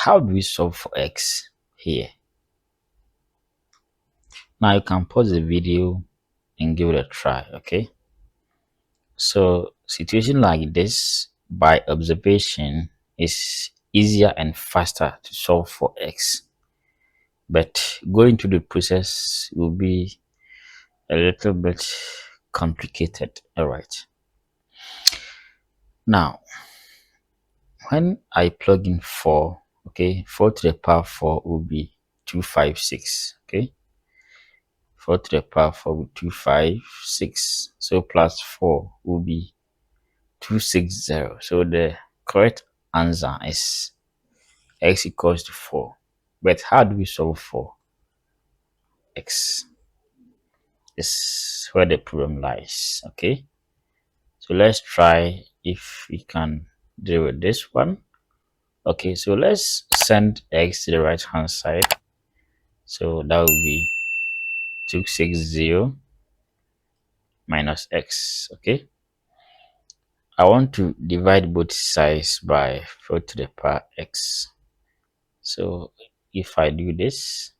how do we solve for x here? Now you can pause the video and give it a try. Okay, so situation like this by observation is easier and faster to solve for x, but going through the process will be a little bit complicated. All right, now when I plug in 4, okay, 4 to the power 4 will be 256. Okay, 4 to the power 4 will be 256. So plus 4 will be 260. So the correct answer is x equals to 4. But how do we solve for x? This is where the problem lies. Okay, so let's try if we can deal with this one. Okay, so let's send x to the right hand side. So that will be 260 minus x. Okay, I want to divide both sides by 4 to the power x. So if I do this,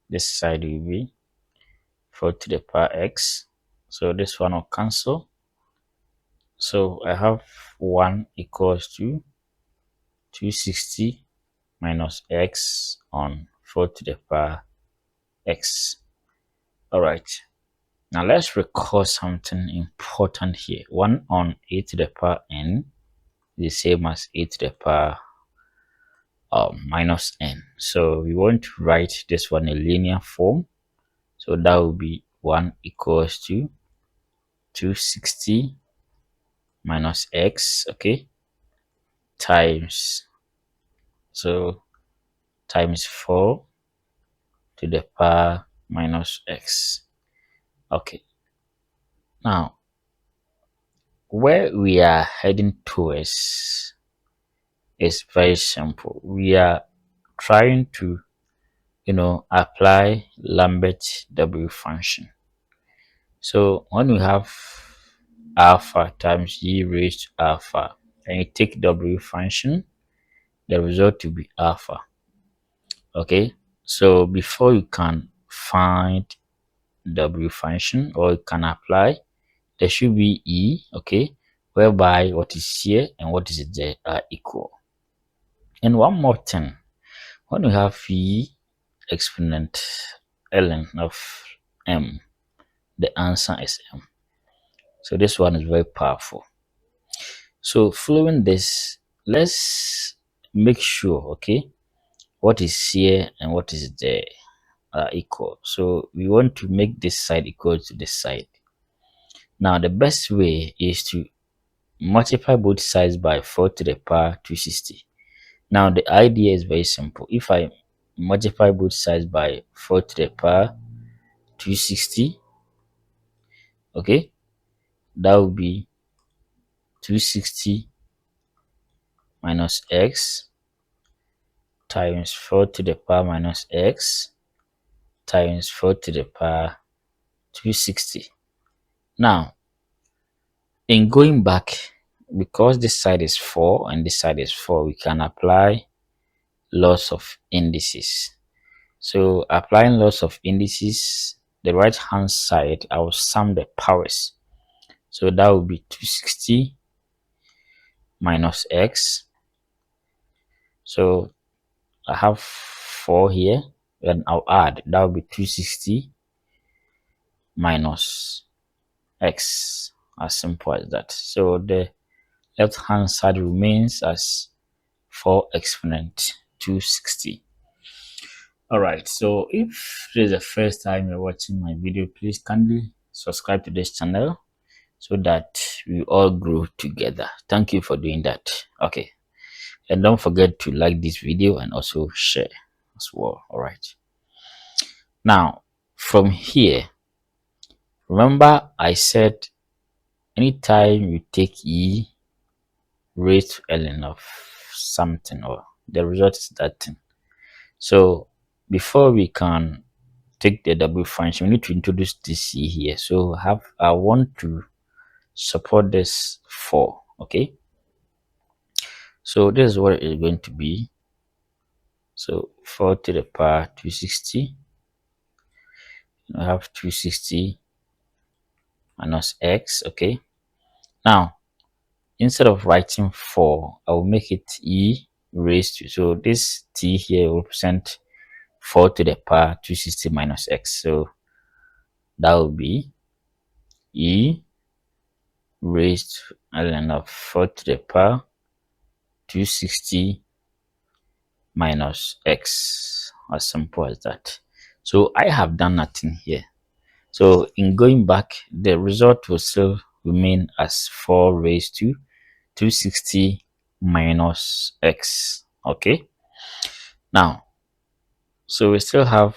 this side will be 4 to the power x. So this one will cancel. So I have 1 equals to 260 minus x on 4 to the power x. All right. Now let's recall something important here. 1 on a to the power n is the same as a to the power minus n. So we want to write this one in linear form. So that will be 1 equals to 260 minus x, okay, times, so times 4 to the power minus x. Okay, now where we are heading towards is very simple. We are trying to apply Lambert W function. So when we have alpha times e raised to alpha and you take W function, the result will be alpha. Okay, so before you can find W function or you can apply, there should be E, okay, whereby what is here and what is there are equal. And one more thing, when we have E exponent ln of m, the answer is m. So this one is very powerful. So following this, let's make sure, okay, what is here and what is there are equal. So we want to make this side equal to this side. Now the best way is to multiply both sides by 4 to the power 260. Now the idea is very simple. If I multiply both sides by 4 to the power 260, okay, that will be 260 minus x times 4 to the power minus x times 4 to the power 260. Now, in going back, because this side is 4 and this side is 4, we can apply laws of indices. So applying laws of indices, the right hand side, I will sum the powers. So that will be 260 minus x. So I have 4 here, and I'll add, that will be 260 minus x, as simple as that. So the left hand side remains as 4 exponent 260. All right, so if this is the first time you're watching my video, please kindly subscribe to this channel so that we all grow together. Thank you for doing that. Okay, and don't forget to like this video and also share as well. All right, now from here, remember I said anytime you take e raised to ln of something, or the result is that thing. So before we can take the W function, we need to introduce this c here. So I want to support this 4, okay. So this is what it is going to be. So 4 to the power 260. I have 260 minus x. Okay. Now, instead of writing 4, I will make it e raised to. So this t here will represent 4 to the power 260 minus x. So that will be e raised to ln of 4 to the power 260 minus x. As simple as that. So I have done nothing here. So in going back, the result will still remain as 4 raised to 260 minus x. Okay. Now, so we still have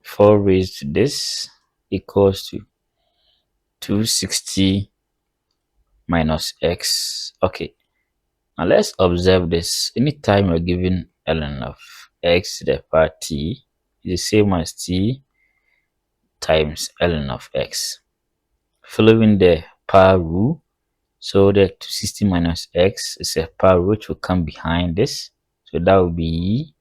4 raised to this equals to 260 minus x. Okay. Now let's observe this. Anytime you're given ln of x to the power t is the same as t times ln of x. Following the power rule, so the 260 minus x is a power which will come behind this. So that will be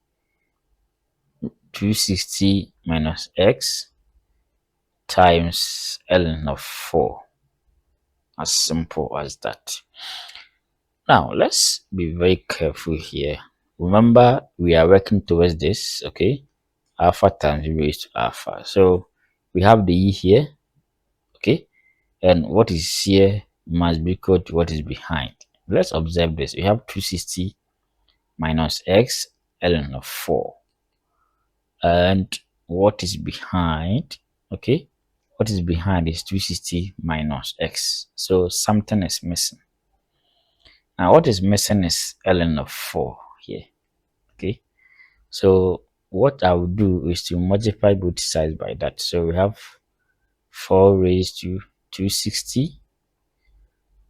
260 minus x times ln of 4. As simple as that. Now, let's be very careful here. Remember, we are working towards this, okay? Alpha times e raised to alpha. So, we have the e here, okay? And what is here must be equal to what is behind. Let's observe this. We have 260 minus x ln of 4. And what is behind, okay? What is behind is 260 minus x. So, something is missing. Now, what is missing is ln of 4 here. Okay. So, what I will do is to multiply both sides by that. So, we have 4 raised to 260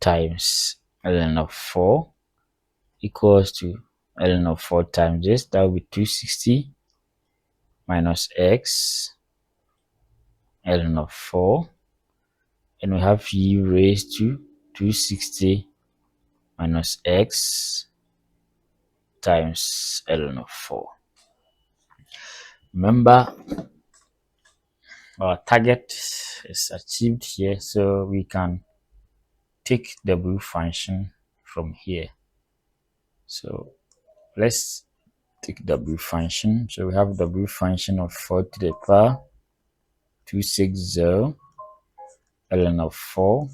times ln of 4 equals to ln of 4 times this. That will be 260 minus x ln of 4. And we have e raised to 260 minus x times ln of 4. Remember, our target is achieved here, so we can take the w function from here. So let's take w function. So we have w function of 4 to the power 260 ln of 4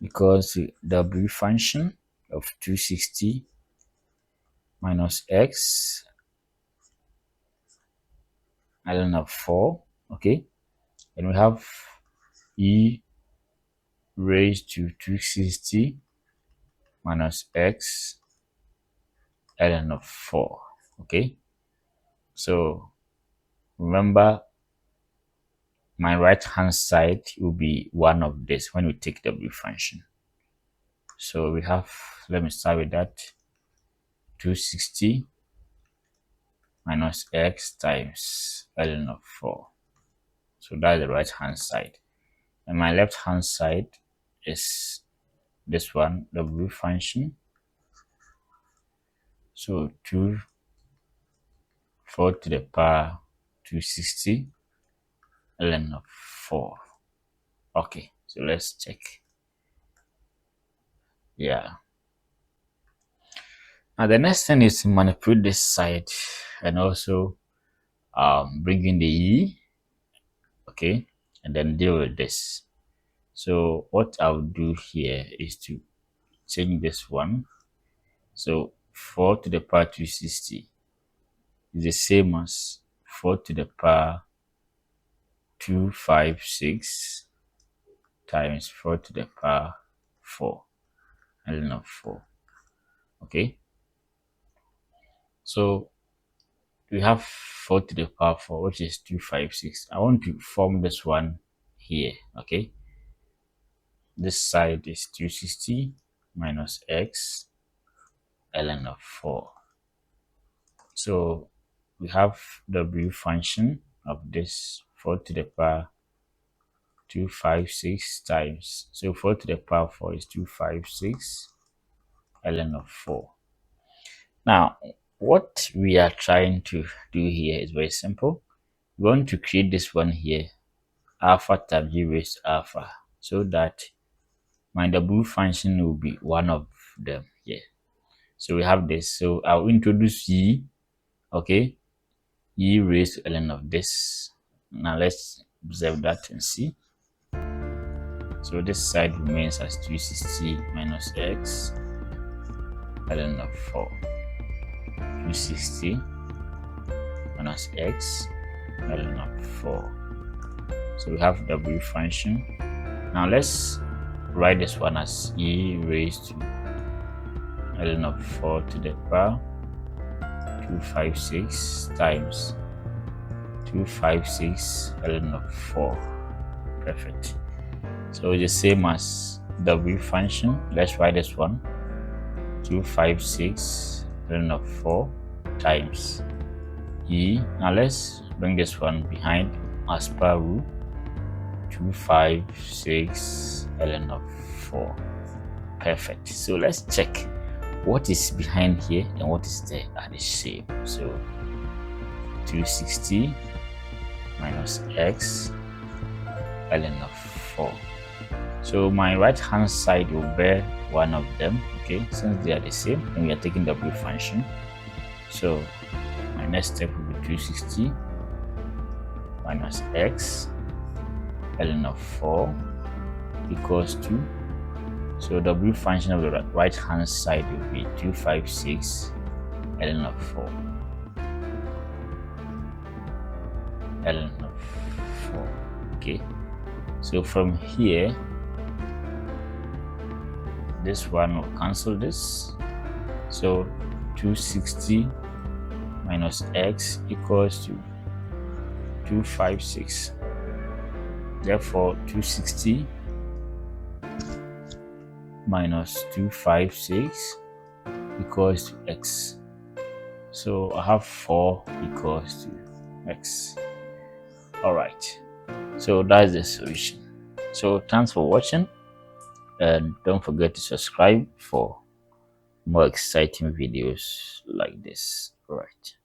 equals to w function of 260 minus x ln of 4. Okay, and we have e raised to 260 minus x ln of 4. Okay, so remember, my right hand side will be one of this when we take w function. So we have, let me start with that, 260 minus x times ln of 4. So that's the right hand side. And my left hand side is this one, w function. So 4 to the power 260 ln of 4. Okay, so let's check. Yeah. Now the next thing is to manipulate this side and also bring in the e, okay, and then deal with this. So what I'll do here is to change this one. So 4 to the power 260 is the same as 4 to the power 256 times 4 to the power 4 ln of 4. Okay, so we have 4 to the power 4, which is 256. I want to form this one here. Okay, this side is 260 minus x ln of 4. So we have w function of this 4 to the power 256 times, so 4 to the power 4 is 256 ln of 4. Now, what we are trying to do here is very simple. We want to create this one here, alpha times e raised to alpha, so that my w function will be one of them here. So we have this. So I'll introduce e, okay, e raised to ln of this. Now let's observe that and see. So this side remains as 260 minus x ln of 4. 260 minus x ln of 4. So we have w function. Now let's write this one as e raised to ln of 4 to the power 256 times 256 ln of 4. Perfect. So it's the same as w function. Let's write this one 256 ln of 4 times e. Now let's bring this one behind as per rule, 256 ln of 4. Perfect. So let's check what is behind here and what is there are the same. So 260 minus x ln of 4. So my right hand side will bear one of them, okay, since they are the same, and we are taking w function. So my next step will be 260 minus x ln of 4 equals to, so w function of the right hand side will be 256 ln of 4 ln of 4. Okay, so from here this one will cancel this. So 260 minus x equals to 256. Therefore 260 minus 256 equals to x. So I have 4 equals to x. All right, so that's the solution. So thanks for watching, and don't forget to subscribe for more exciting videos like this. All right.